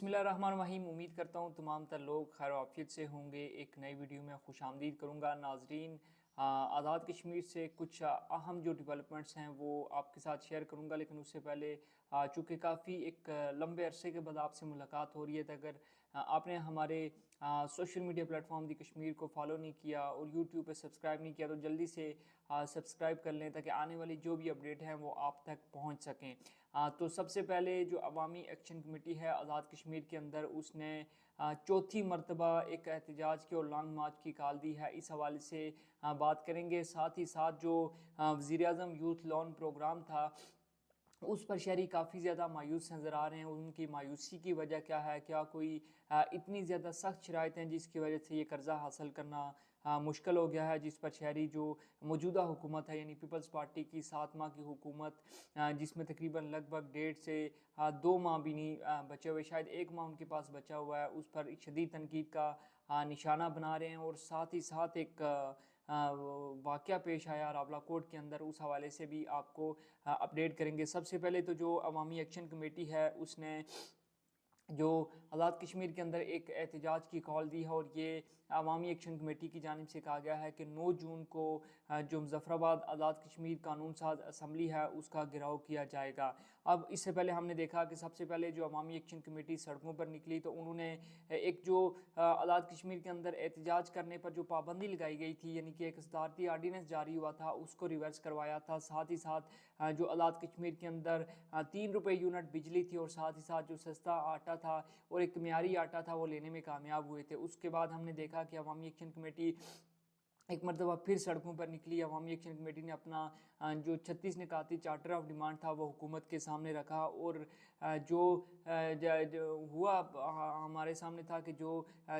बिस्मिल्लाहिर्रहमानिर्रहीम। उम्मीद करता हूँ तमाम तर लोग खैर आफियत से होंगे। एक नई वीडियो में खुश आमदीद करूँगा नाजरीन। आज़ाद कश्मीर से कुछ अहम जो डेवलपमेंट्स हैं वो आपके साथ शेयर करूँगा, लेकिन उससे पहले चूँकि काफ़ी एक लंबे अरसे के बाद आपसे मुलाकात हो रही है, तो अगर आपने हमारे सोशल मीडिया प्लेटफॉर्म दी कश्मीर को फॉलो नहीं किया और यूट्यूब पे सब्सक्राइब नहीं किया तो जल्दी से सब्सक्राइब कर लें ताकि आने वाली जो भी अपडेट हैं वो आप तक पहुँच सकें। तो सबसे पहले जो अवामी एक्शन कमेटी है आज़ाद कश्मीर के अंदर, उसने चौथी मरतबा एक एहतजाज की और लॉन्ग मार्च की कॉल दी है। इस हवाले से बात करेंगे। साथ ही साथ जो वज़ीर आज़म यूथ लोन प्रोग्राम था उस पर शहरी काफ़ी ज़्यादा मायूस नज़र आ रहे हैं। उनकी मायूसी की वजह क्या है? क्या कोई इतनी ज़्यादा सख्त शराइत हैं जिसकी वजह से ये कर्ज़ा हासिल करना मुश्किल हो गया है, जिस पर शहरी जो मौजूदा हुकूमत है यानी पीपल्स पार्टी की 7 माह की हुकूमत, जिसमें तकरीबन लगभग 1.5 से 2 माह भी नहीं बचे हुए, शायद 1 माह उनके पास बचा हुआ है, उस पर शदीद तनकीद का निशाना बना रहे हैं। और साथ ही साथ एक वाक़या पेश आया रावलाकोट के अंदर, उस हवाले से भी आपको अपडेट करेंगे। सबसे पहले तो जो अवामी एक्शन कमेटी है उसने जो आज़ाद कश्मीर के अंदर एक एहतजाज की कॉल दी है, और ये अवामी एक्शन कमेटी की जानिब से कहा गया है कि 9 जून को जो मुज़फ़्फ़राबाद आज़ाद कश्मीर कानून साज असम्बली है उसका घेराव किया जाएगा। अब इससे पहले हमने देखा कि सबसे पहले जो अवामी एक्शन कमेटी सड़कों पर निकली तो उन्होंने एक जो आज़ाद कश्मीर के अंदर एहतजाज करने पर जो पाबंदी लगाई गई थी, यानी कि एक सदारती आर्डीनेंस जारी हुआ था, उसको रिवर्स करवाया था। साथ ही साथ जो आज़ाद कश्मीर के अंदर 3 रुपये यूनिट बिजली थी, और साथ ही साथ जो सस्ता आटा था और एक मियारी आटा था वो लेने में कामयाब हुए थे। उसके बाद हमने देखा कि अवामी एक्शन कमेटी एक मरतबा फिर सड़कों पर निकली। अवामी एक्शन कमेटी ने अपना जो 36 निकाती चार्टर ऑफ डिमांड था वो हुकूमत के सामने रखा, और जो जो हुआ हमारे सामने था कि जो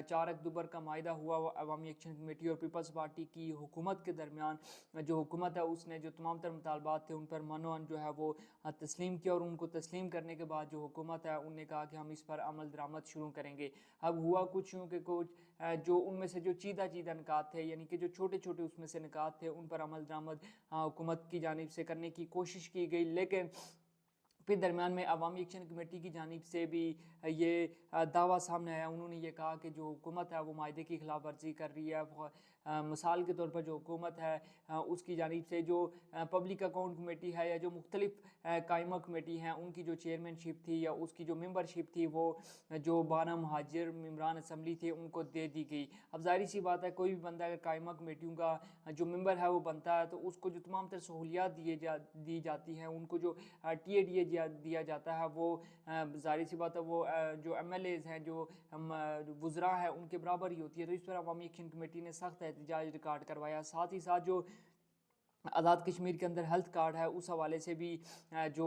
4 अक्टूबर का मायदा हुआ वो अवामी एक्शन कमेटी और पीपल्स पार्टी की हुकूमत के दरमियान, जो हुकूमत है उसने जो तमाम तर मुतालबात थे उन पर मनोअन जो है वो तस्लीम किया, और उनको तस्लीम करने के बाद जो हुकूमत है उनने कहा कि हम इस पर अमल दरामद शुरू करेंगे। अब हुआ कुछ यूँ कि कुछ जो उनमें से जो चीदा चीदा निकात थे, यानी कि जो छोटे छोटे उसमें से निकात थे, उन पर अमल दरामद हुकूमत की जानिब से करने की कोशिश की गई, लेकिन फिर दरमियान में अवामी एक्शन कमेटी की जानिब से भी ये दावा सामने आया। उन्होंने ये कहा कि जो हुकूमत है वो मायदे की खिलाफ वर्जी कर रही है। मिसाल के तौर पर जो हुकूमत है उसकी जानिब से जो पब्लिक अकाउंट कमेटी है या जो मुख्तलिफ कायमा कमेटी हैं उनकी जो चेयरमैनशिप थी या उसकी जो मेंबरशिप थी वो जो 12 महाजिर मेम्बरान असम्बली थे उनको दे दी गई। अब जाहिर सी बात है, कोई भी बंदा अगर कायमा कमेटियों का जो मेंबर है वो बनता है तो उसको जो तमाम तर सहूलियात दी जाती हैं, उनको जो टीएडीए दिया जाता है, वो जाहिर सी बात है वो जो एमएलएज हैं, जो वुज़रा हैं, उनके बराबर ही होती है। तो इस पर अवामी एक्शन कमेटी ने सख्त एहतजाज रिकॉर्ड करवाया। साथ ही साथ जो आज़ाद कश्मीर के अंदर हेल्थ कार्ड है उस हवाले से भी जो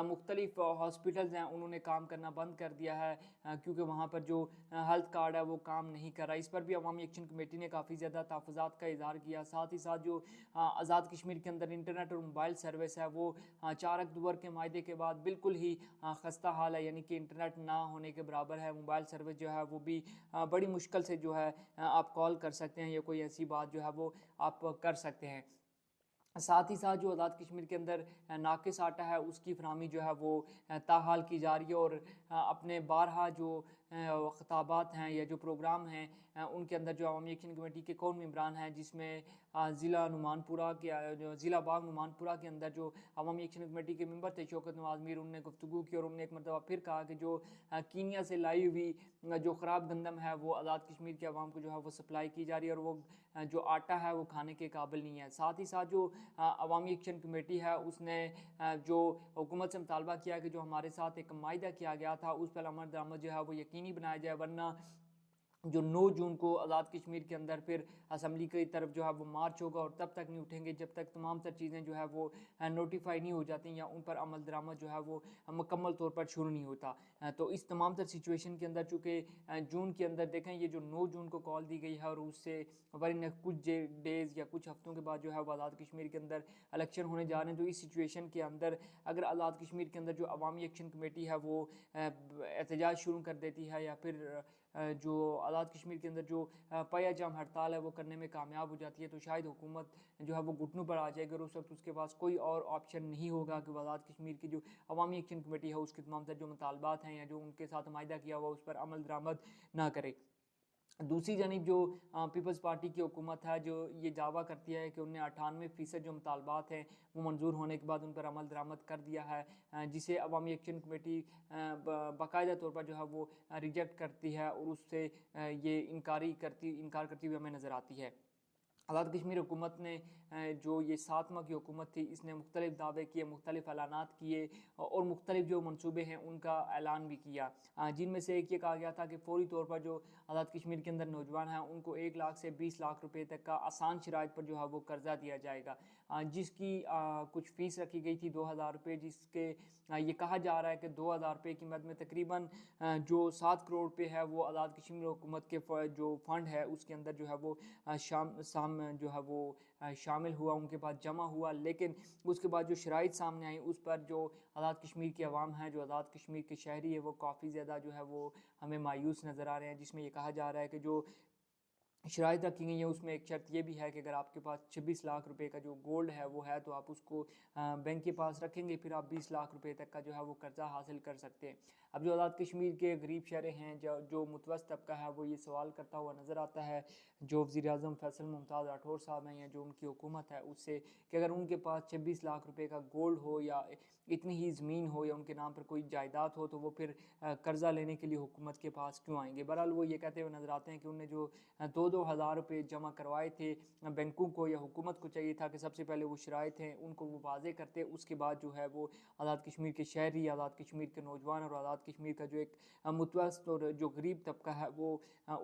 मुख्तलिफ हॉस्पिटल्स हैं उन्होंने काम करना बंद कर दिया है, क्योंकि वहाँ पर जो हेल्थ कार्ड है वो काम नहीं कर रहा। इस पर भी अवामी एक्शन कमेटी ने काफ़ी ज़्यादा तहफ़्फ़ुज़ात का इज़हार किया। साथ ही साथ जो आज़ाद कश्मीर के अंदर इंटरनेट और मोबाइल सर्विस है वो 4 अक्टूबर के मायदे के बाद बिल्कुल ही खस्ता हाल है, यानी कि इंटरनेट ना होने के बराबर है। मोबाइल सर्विस जो है वो भी बड़ी मुश्किल से जो है आप कॉल कर सकते हैं या कोई ऐसी बात जो है वो आप कर सकते हैं। साथ ही साथ जो आज़ाद कश्मीर के अंदर नाकिस आटा है उसकी फरहमी जो है वो ताहाल की जा रही है, और अपने बारहा जो ख़िताबात हैं या जो प्रोग्राम हैं उनके अंदर जो अवामी एक्शन कमेटी के कौन मेम्बरान हैं, जिसमें ज़िला नुमानपुरा के जो ज़िला बाग नुमानपुरा के अंदर जो अवामी एक्शन कमेटी के मेंबर थे शौकत नवाज़ मीर, उनने गुफ्तगू की और उन्होंने एक मरतबा फिर कहा कि जो कीनिया से लाई हुई जो ख़राब गंदम है वो आज़ाद कश्मीर के अवाम को जो है वो सप्लाई की जा रही है, और वो जो आटा है वो खाने के काबिल नहीं है। साथ ही साथ जो अवामी एक्शन कमेटी है उसने जो हुकूमत से मुतालबा किया कि जो हमारे साथ एक मायदा किया गया था उस पर अमल दरामद जो है वो यकीनी बनाया जाए, वरना जो 9 जून को आज़ाद कश्मीर के अंदर फिर असम्बली की तरफ जो है वो मार्च होगा, और तब तक नहीं उठेंगे जब तक तमाम तर चीज़ें जो है वो नोटिफाई नहीं हो जाती या उन पर अमल दरामद जो है वो मुकम्मल तौर पर शुरू नहीं होता। तो इस तमाम तर सिचुएशन के अंदर चूँकि जून के अंदर देखें ये जो 9 जून को कॉल दी गई है, और उससे वरना कुछ डेज़ या कुछ हफ्तों के बाद जो है वो आज़ाद कश्मीर के अंदर इलेक्शन होने जा रहे हैं। तो इस सिचुएशन के अंदर अगर आज़ाद कश्मीर के अंदर जो अवामी एक्शन कमेटी है वो एहतजाज शुरू कर देती है या फिर जो आज़ाद कश्मीर के अंदर जो पाया जाम हड़ताल है वो करने में कामयाब हो जाती है तो शायद हुकूमत जो है वो घुटनों पर आ जाएगी और उस वक्त उसके पास कोई और ऑप्शन नहीं होगा कि वो आज़ाद कश्मीर की जो अवामी एक्शन कमेटी है उसके तमाम जो मुतालबात हैं या जो उनके साथ माहिदा किया हुआ उस पर अमल दरामद ना करे। दूसरी जानिब जो पीपल्स पार्टी की हुकूमत है जो ये दावा करती है कि उन्हें 98% जो मुतालबात हैं वो मंजूर होने के बाद उन पर अमल दरामद कर दिया है, जिसे अवामी एक्शन कमेटी बाकायदा तौर पर जो है वो रिजेक्ट करती है और उससे ये इनकार करती हुई हमें नज़र आती है। आज़ाद कश्मीर हुकूमत ने जो ये 7 माह की हुकूमत थी इसने मुख्तलिफ दावे किए, मुख्तलिफ ऐलानात किए और मुख्तलिफ जो मनसूबे हैं उनका ऐलान भी किया, जिनमें से एक ये कहा गया था कि फ़ौरी तौर पर जो आज़ाद कश्मीर के अंदर नौजवान हैं उनको 1 लाख से 20 लाख रुपए तक का आसान शराइत पर जो है वो कर्जा दिया जाएगा, जिसकी कुछ फ़ीस रखी गई थी 2000 रुपये, जिसके ये कहा जा रहा है कि 2000 रुपये की मद में तकरीबन जो 7 करोड़ रुपये है वो आज़ाद कश्मीर हुकूमत के जो फ़ंड है उसके अंदर जो है वो जो है वो शामिल हुआ, उनके पास जमा हुआ। लेकिन उसके बाद जो शराइत सामने आई उस पर जो आज़ाद कश्मीर की आवाम है, जो आज़ाद कश्मीर के शहरी है, वो काफ़ी ज़्यादा जो है वो हमें मायूस नज़र आ रहे हैं, जिसमें ये कहा जा रहा है कि जो शराइत रखी गई है उसमें एक शर्त ये भी है कि अगर आपके पास 26 लाख रुपए का जो गोल्ड है वो है तो आप उसको बैंक के पास रखेंगे, फिर आप 20 लाख रुपए तक का जो है वो कर्जा हासिल कर सकते हैं। अब जो आज़ाद कश्मीर के गरीब शहरी हैं, जो मुतवस्सित तबका है, वो ये सवाल करता हुआ नज़र आता है जो वज़ीर आज़म फैसल मुमताज़ राठौर साहब हैं या जो उनकी हुकूमत है उससे, कि अगर उनके पास 26 लाख रुपए का गोल्ड हो या इतनी ही ज़मीन हो या उनके नाम पर कोई जायदाद हो तो वो फिर कर्जा लेने के लिए हुकूमत के पास क्यों आएंगे। बहरहाल वो ये कहते हुए नज़र आते हैं कि उन्हें जो 2-2 हज़ार रुपये जमा करवाए थे, बैंकों को या हुकूमत को चाहिए था कि सबसे पहले वो शराइत हैं उनको वो वाज़े करते, उसके बाद जो है वो आज़ाद कश्मीर के शहरी, आज़ाद कश्मीर के नौजवान और आज़ाद कश्मीर का जो एक मुतवस्सित और जो गरीब तबका है वो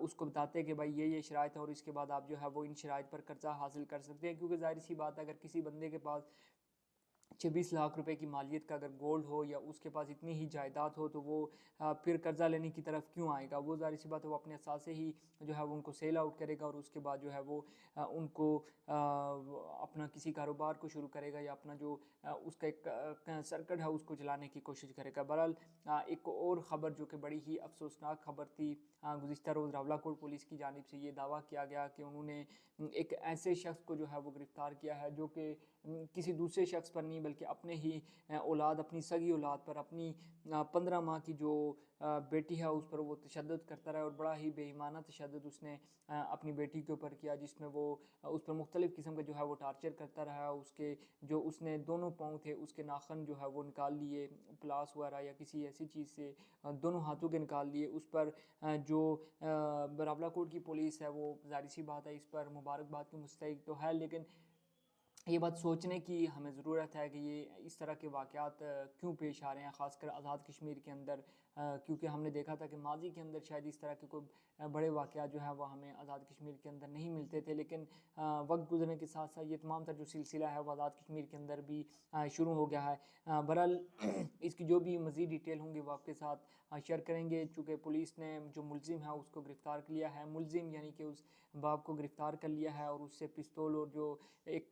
उसको बताते कि भाई ये शराइत है और इसके बाद आप जो है वो इन शराइत पर कर्जा हासिल कर सकते हैं। क्योंकि ज़ाहिर सी बात है अगर किसी बंदे के पास 26 लाख रुपए की मालियत का अगर गोल्ड हो या उसके पास इतनी ही जायदाद हो तो वो फिर कर्जा लेने की तरफ क्यों आएगा। वो ज़ाहिर सी बात है वो अपने असासे ही जो है वो उनको सेल आउट करेगा और उसके बाद जो है वो उनको अपना किसी कारोबार को शुरू करेगा या अपना जो उसका एक सर्कट है उसको चलाने की कोशिश करेगा। बहरहाल एक और ख़बर जो कि बड़ी ही अफसोसनाक खबर थी, गुज़िश्ता रोज़ रावलाकोट पुलिस की जानिब से ये दावा किया गया कि उन्होंने एक ऐसे शख्स को जो है वो गिरफ़्तार किया है जो कि किसी दूसरे शख्स पर नहीं बल्कि अपने ही औलाद, अपनी सगी औलाद पर, अपनी 15 माह की जो बेटी है उस पर वो तशद्दुद करता रहा और बड़ा ही बेईमाना तशद्दुद उसने अपनी बेटी के ऊपर किया, जिसमें वो उस पर मुख्तलिफ़ किस्म का जो है वो टार्चर करता रहा। उसके जो उसने दोनों पाँव थे उसके नाखून जो है वो निकाल लिए, प्लास वगैरह या किसी ऐसी चीज़ से दोनों हाथों के निकाल लिए। उस पर जो रावलाकोट की पुलिस है वो ज़ाहिर सी बात है इस पर मुबारकबाद की मुस्तहिक तो है, लेकिन ये बात सोचने की हमें ज़रूरत है कि ये इस तरह के वाक़यात क्यों पेश आ रहे हैं, ख़ासकर आज़ाद कश्मीर के अंदर, क्योंकि हमने देखा था कि माज़ी के अंदर शायद इस तरह के कोई बड़े वाक़यात जो है वो हमें आज़ाद कश्मीर के अंदर नहीं मिलते थे, लेकिन वक्त गुजरने के साथ साथ ये तमाम तर जो सिलसिला है वो आज़ाद कश्मीर के अंदर भी शुरू हो गया है। बहरहाल इसकी जो भी मज़ीद डिटेल होंगी वो आपके साथ शेयर करेंगे। चूँकि पुलिस ने जो मुलजिम है उसको गिरफ़्तार कर लिया है, मुलजिम यानी कि उस बाप को गिरफ़्तार कर लिया है और उससे पिस्तौल और जो एक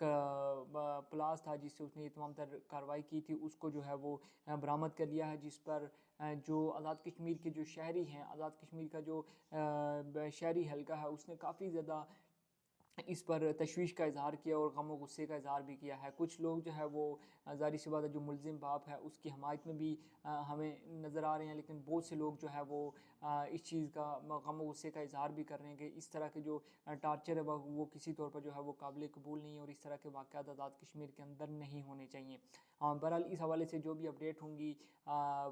प्लास था जिससे उसने ये तमाम तर कार्रवाई की थी उसको जो है वो बरामद कर लिया है, जिस पर जो आज़ाद कश्मीर के जो शहरी हैं, आज़ाद कश्मीर का जो शहरी हल्का है उसने काफ़ी ज़्यादा इस पर तशवीश का इज़हार किया और गम व गुस्से का इज़हार भी किया है। कुछ लोग जो है वो ज़ाहिर सी बात है जो मुलजिम बाप है उसकी हमायत में भी हमें नज़र आ रहे हैं, लेकिन बहुत से लोग जो है वो इस चीज़ का गम व गुस्से का इज़हार भी कर रहे हैं कि इस तरह के जो टार्चर है वो किसी तौर पर जो है वो काबिल कबूल नहीं है और इस तरह के वाक़यात आज़ाद कश्मीर के अंदर नहीं होने चाहिए। बहरहाल इस हवाले से जो भी अपडेट होंगी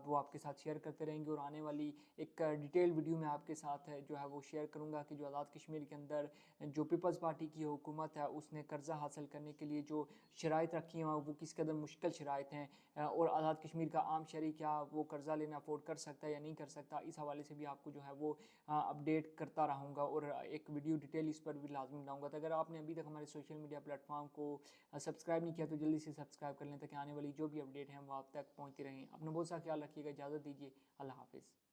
वो आपके साथ शेयर करते रहेंगे और आने वाली एक डिटेल वीडियो में आपके साथ जो है वो शेयर करूँगा कि जो आज़ाद कश्मीर के अंदर जो पीपल्स पार्टी की हुकूमत है उसने कर्जा हासिल करने के लिए जो शराइत रखी हैं वो किस कदर मुश्किल शराइत हैं और आज़ाद कश्मीर का आम शहरी क्या वो कर्जा लेना अफोर्ड कर सकता है या नहीं कर सकता, इस हवाले से भी आपको जो है वो अपडेट करता रहूँगा और एक वीडियो डिटेल इस पर भी लाजमी बनाऊँगा। तो अगर आपने अभी तक हमारे सोशल मीडिया प्लेटफॉर्म को सब्सक्राइब नहीं किया तो जल्दी से सब्सक्राइब कर लें ताकि आने वाली जो भी अपडेट हैं वो आप तक पहुँचती रहें। अपना बहुत सा ख्याल रखिएगा, इजाज़त दीजिए, अल्लाह हाफिज़।